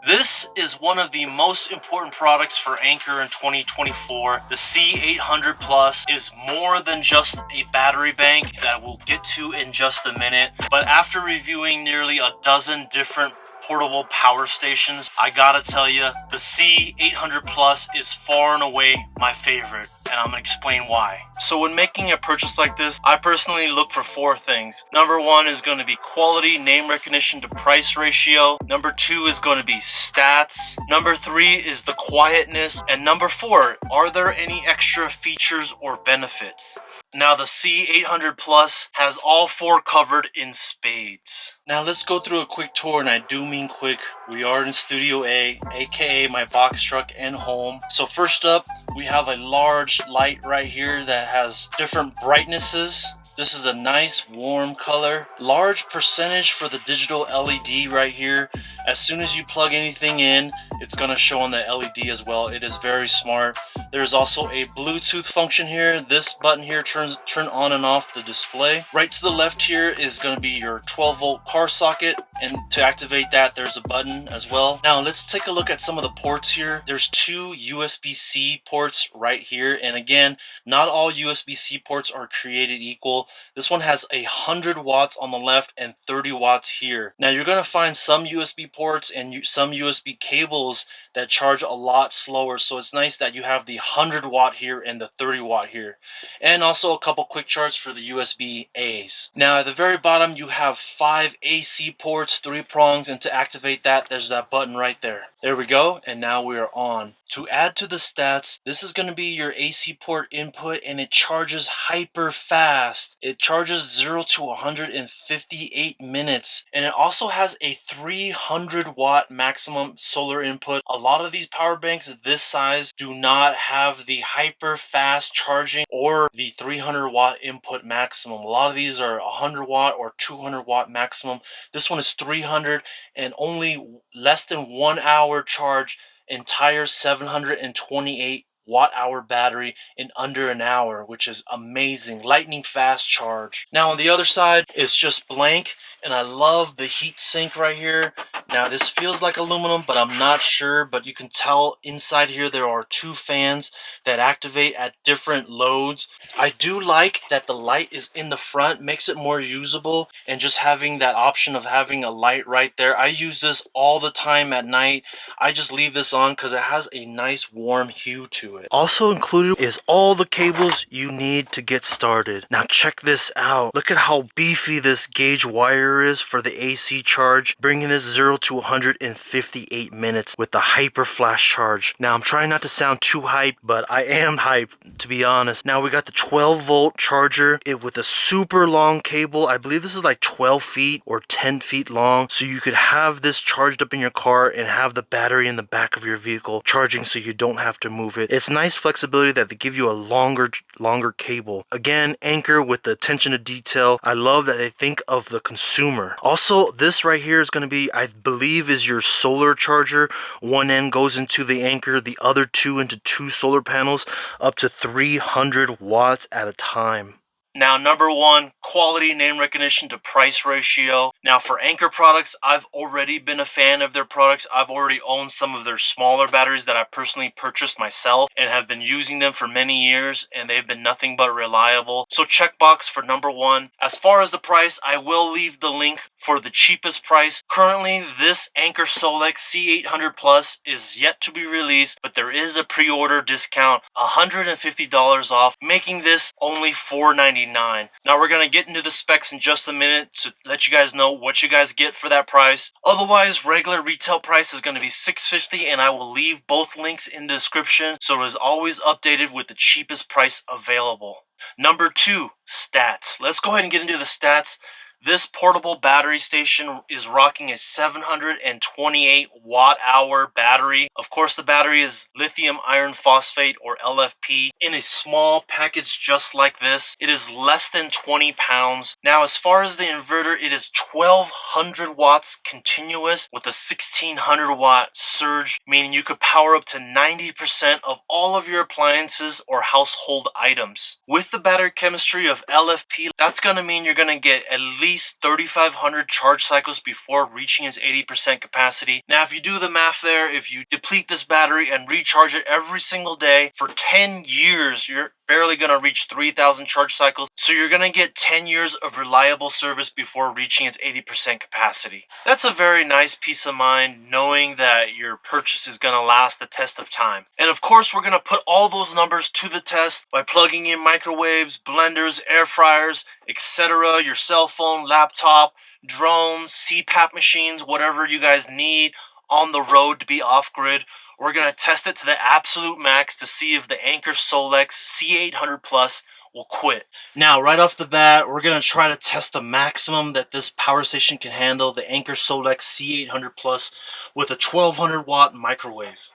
This is one of the most important products for Anker in 2024. The C800 Plus is more than just a battery bank that we'll get to in just a minute. But after reviewing nearly a dozen different portable power stations, I gotta tell you, the C800 Plus is far and away my favorite, and I'm gonna explain why. So when making a purchase like this, I personally look for 4 things. Number 1 is going to be quality, name recognition to price ratio. Number 2 is going to be stats. Number 3 is the quietness. And number 4, are there any extra features or benefits? Now the C800 Plus has all 4 covered in spades. Now let's go through a quick tour, and I do mean quick. We are in Studio A, aka my box truck and home. So first up, we have a large light right here that has different brightnesses. This is a nice warm color. Large percentage for the digital LED right here. As soon as you plug anything in, it's going to show on the LED as well. It is very smart. There's also a Bluetooth function here. This button here turn on and off the display. Right to the left here is going to be your 12-volt car socket, and to activate that, there's a button as well. Now let's take a look at some of the ports here. There's 2 USB-C ports right here, and again, not all USB-C ports are created equal. This one has 100 watts on the left and 30 watts here. Now you're going to find some USB ports and some USB cables that charge a lot slower, so it's nice that you have the 100 watt here and the 30 watt here, and also a couple quick charge for the USB A's. Now at the very bottom you have 5 AC ports, 3 prongs, and to activate that, there's that button right there. There we go, and now we are on. To add to the stats, this is going to be your AC port input, and it charges hyper fast. It charges 0 to 100 in 58 minutes, and it also has a 300 watt maximum solar input. A lot of these power banks this size do not have the hyper fast charging or the 300 watt input maximum. A lot of these are 100 watt or 200 watt maximum. This one is 300 and only less than 1 hour charge. Entire 728 watt-hour battery in under an hour, which is amazing. Lightning fast charge. Now on the other side, it's just blank, and I love the heat sink right here. Now this feels like aluminum, but I'm not sure, but you can tell inside here there are 2 fans that activate at different loads. I do like that the light is in the front, makes it more usable, and just having that option of having a light right there. I use this all the time at night. I just leave this on because it has a nice warm hue to it. Also included is all the cables you need to get started. Now check this out. Look at how beefy this gauge wire is for the AC charge, bringing this 0 to 100 in 58 minutes with the hyper flash charge. Now I'm trying not to sound too hyped, but I am hyped, to be honest. Now we got the 12-volt charger with a super long cable. I believe this is like 12 feet or 10 feet long, so you could have this charged up in your car and have the battery in the back of your vehicle charging so you don't have to move it. It's nice flexibility that they give you a longer cable. Again, Anker with the attention to detail. I love that they think of the consumer. Also, this right here is going to be, I believe, is your solar charger. One end goes into the Anker, the other 2 into 2 solar panels, up to 300 watts at a time. Now, number 1, quality, name recognition to price ratio. Now, for Anker products, I've already been a fan of their products. I've already owned some of their smaller batteries that I personally purchased myself and have been using them for many years, and they've been nothing but reliable. So checkbox for number 1. As far as the price, I will leave the link for the cheapest price. Currently, this Anker Solix C800 Plus is yet to be released, but there is a pre-order discount, $150 off, making this only $499. Now we're going to get into the specs in just a minute to let you guys know what you guys get for that price. Otherwise, regular retail price is going to be $650, and I will leave both links in the description, so it is always updated with the cheapest price available. Number 2, stats. Let's go ahead and get into the stats. This portable battery station is rocking a 728 watt-hour battery. Of course, the battery is lithium iron phosphate, or LFP, in a small package just like this. It is less than 20 pounds. Now, as far as the inverter, it is 1200 watts continuous with a 1600 watt surge, meaning you could power up to 90% of all of your appliances or household items. With the battery chemistry of LFP, that's going to mean you're going to get at least 3,500 charge cycles before reaching its 80% capacity. Now, if you do the math there, if you deplete this battery and recharge it every single day for 10 years, you're barely going to reach 3,000 charge cycles. So you're going to get 10 years of reliable service before reaching its 80% capacity. That's a very nice peace of mind knowing that your purchase is going to last the test of time. And of course, we're going to put all those numbers to the test by plugging in microwaves, blenders, air fryers, etc., your cell phone, laptop, drones, CPAP machines, whatever you guys need on the road to be off-grid. We're going to test it to the absolute max to see if the Anker Solix C800 Plus will quit. Now, right off the bat, we're going to try to test the maximum that this power station can handle, the Anker Solix C800 Plus, with a 1200 watt microwave.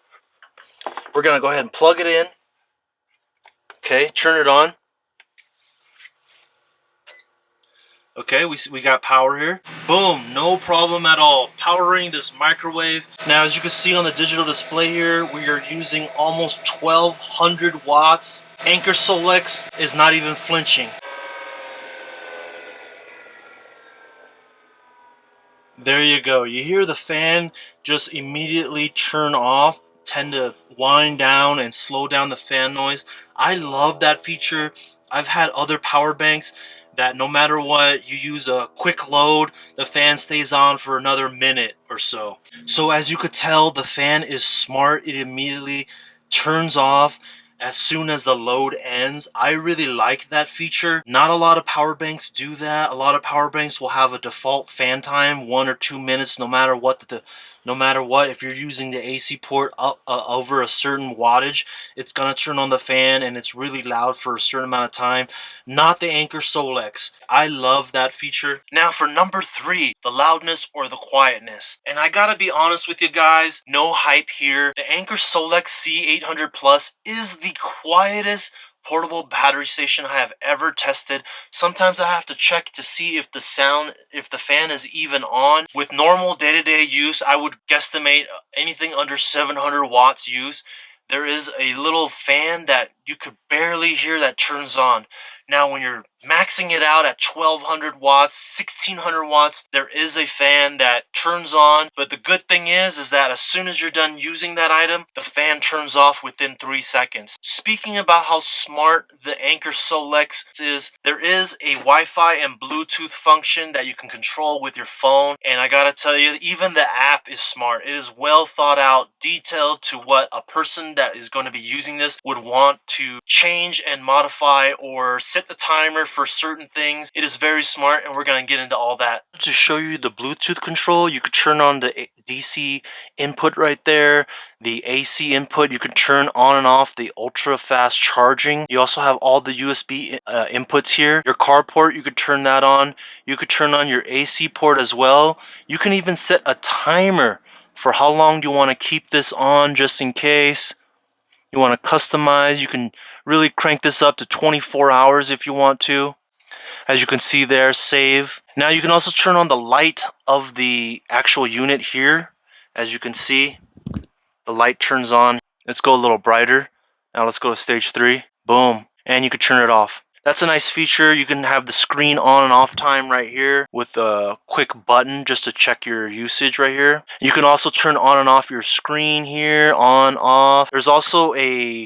We're going to go ahead and plug it in. Okay, turn it on. Okay, we got power here. Boom, no problem at all. Powering this microwave. Now, as you can see on the digital display here, we are using almost 1200 watts. Anker Solix is not even flinching. There you go. You hear the fan just immediately turn off, tend to wind down and slow down the fan noise. I love that feature. I've had other power banks that no matter what, you use a quick load, the fan stays on for another minute or so. So as you could tell, the fan is smart. It immediately turns off as soon as the load ends. I really like that feature. Not a lot of power banks do that. A lot of power banks will have a default fan time, 1 or 2 minutes, no matter what. If you're using the AC port up over a certain wattage, it's gonna turn on the fan and it's really loud for a certain amount of time. Not the Anker Solix. I love that feature. Now for number 3, the loudness or the quietness. And I gotta be honest with you guys, no hype here. The Anker Solix C800 Plus is the quietest portable battery station I have ever tested. Sometimes I have to check to see if the fan is even on. With normal day-to-day use, I would guesstimate anything under 700 watts use. There is a little fan that you could barely hear that turns on. Now, when you're maxing it out at 1200 watts, 1600 watts, there is a fan that turns on. But the good thing is that as soon as you're done using that item, the fan turns off within 3 seconds. Speaking about how smart the Anker Solix is, there is a Wi-Fi and Bluetooth function that you can control with your phone. And I gotta tell you, even the app is smart. It is well thought out, detailed to what a person that is going to be using this would want to change and modify or set the timer for certain things. It is very smart, and we're going to get into all that. To show you the Bluetooth control, you could turn on the DC input right there, the AC input. You can turn on and off the ultra fast charging. You also have all the USB inputs here. Your car port, you could turn that on. You could turn on your AC port as well. You can even set a timer for how long do you want to keep this on, just in case. You want to customize, you can really crank this up to 24 hours if you want to. As you can see there, save. Now you can also turn on the light of the actual unit here. As you can see, the light turns on. Let's go a little brighter. Now let's go to stage 3. Boom. And you can turn it off. That's a nice feature. You can have the screen on and off time right here with a quick button just to check your usage right here. You can also turn on and off your screen here, on, off. There's also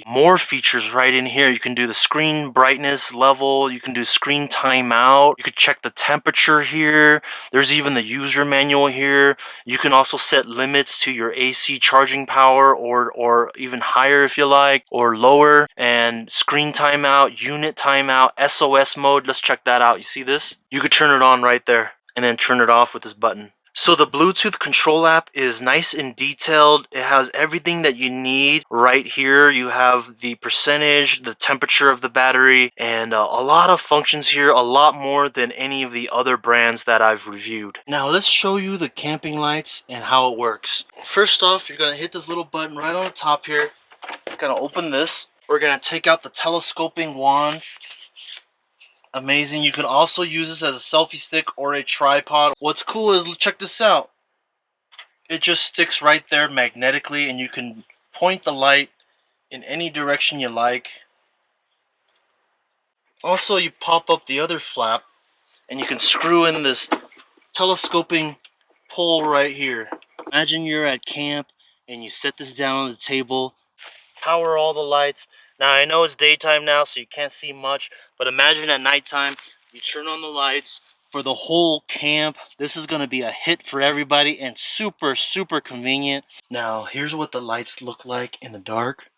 more features right in here. You can do the screen brightness level. You can do screen timeout. You can check the temperature here. There's even the user manual here. You can also set limits to your AC charging power or even higher if you like, or lower, and screen timeout, unit timeout, SOS mode. Let's check that out. You see this? You could turn it on right there and then turn it off with this button. So the Bluetooth control app is nice and detailed. It has everything that you need right here. You have the percentage, the temperature of the battery, and a lot of functions here, a lot more than any of the other brands that I've reviewed. Now let's show you the camping lights and how it works. First off, you're going to hit this little button right on the top here. It's going to open this. We're going to take out the telescoping wand. Amazing. You can also use this as a selfie stick or a tripod. What's cool is, check this out. It just sticks right there magnetically, and you can point the light in any direction you like. Also, you pop up the other flap and you can screw in this telescoping pole right here. Imagine you're at camp and you set this down on the table, power all the lights. Now I know it's daytime now, so you can't see much, but imagine at nighttime, you turn on the lights for the whole camp. This is going to be a hit for everybody and super, super convenient. Now, here's what the lights look like in the dark.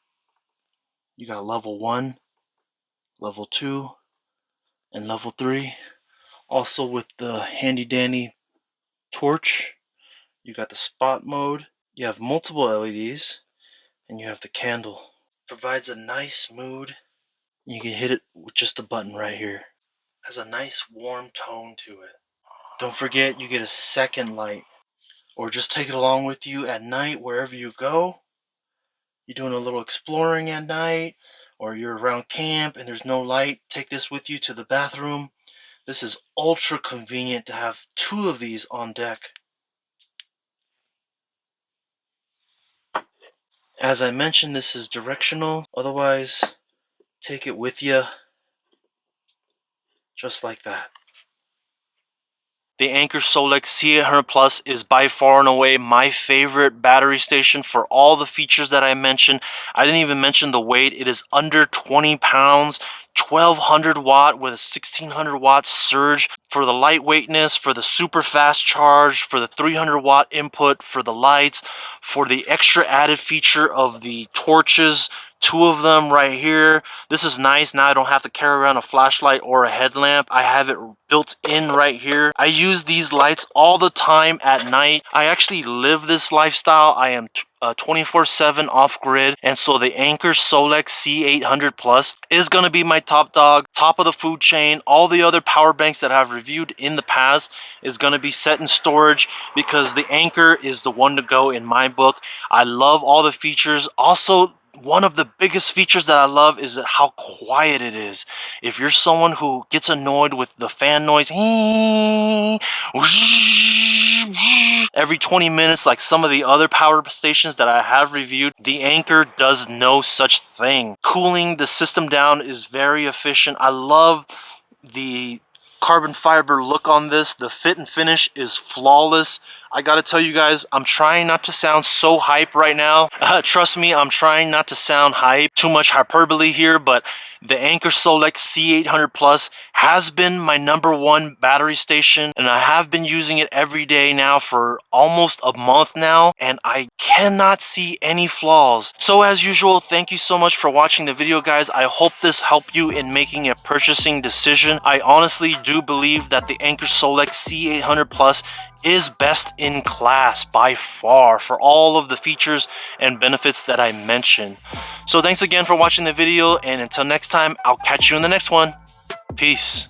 You got level 1, level 2, and level 3. Also with the handy dandy torch, you got the spot mode. You have multiple LEDs, and you have the candle. Provides a nice mood. You can hit it with just a button right here. Has a nice warm tone to it. Don't forget, you get a second light, or just take it along with you at night wherever you go. You're doing a little exploring at night, or you're around camp and there's no light, take this with you to the bathroom. This is ultra convenient to have 2 of these on deck. As I mentioned, this is directional. Otherwise, take it with you just like that. The Anker Solix C800 Plus is by far and away my favorite battery station for all the features that I mentioned. I didn't even mention the weight. It is under 20 pounds, 1200 watt with a 1600 watt surge. For the lightweightness, for the super fast charge, for the 300 watt input, for the lights, for the extra added feature of the torches, 2 of them right here. This is nice. Now I don't have to carry around a flashlight or a headlamp. I have it built in right here. I use these lights all the time at night. I actually live this lifestyle. I am 24/7 off grid, and so the Anker Solix C800 Plus is going to be my top dog, top of the food chain. All the other power banks that I've reviewed in the past is going to be set in storage because the Anker is the one to go in my book. I love all the features. Also, one of the biggest features that I love is how quiet it is. If you're someone who gets annoyed with the fan noise every 20 minutes like some of the other power stations that I have reviewed, the Anker does no such thing. Cooling the system down is very efficient. I love the carbon fiber look on this. The fit and finish is flawless. I gotta tell you guys, I'm trying not to sound so hype right now. Trust me, I'm trying not to sound hype. Too much hyperbole here, but the Anker Solix C800 Plus has been my #1 battery station, and I have been using it every day now for almost a month now, and I cannot see any flaws. So as usual, thank you so much for watching the video, guys. I hope this helped you in making a purchasing decision. I honestly do believe that the Anker Solix C800 Plus is best in class by far for all of the features and benefits that I mentioned. So thanks again for watching the video, and until next time, I'll catch you in the next one. Peace.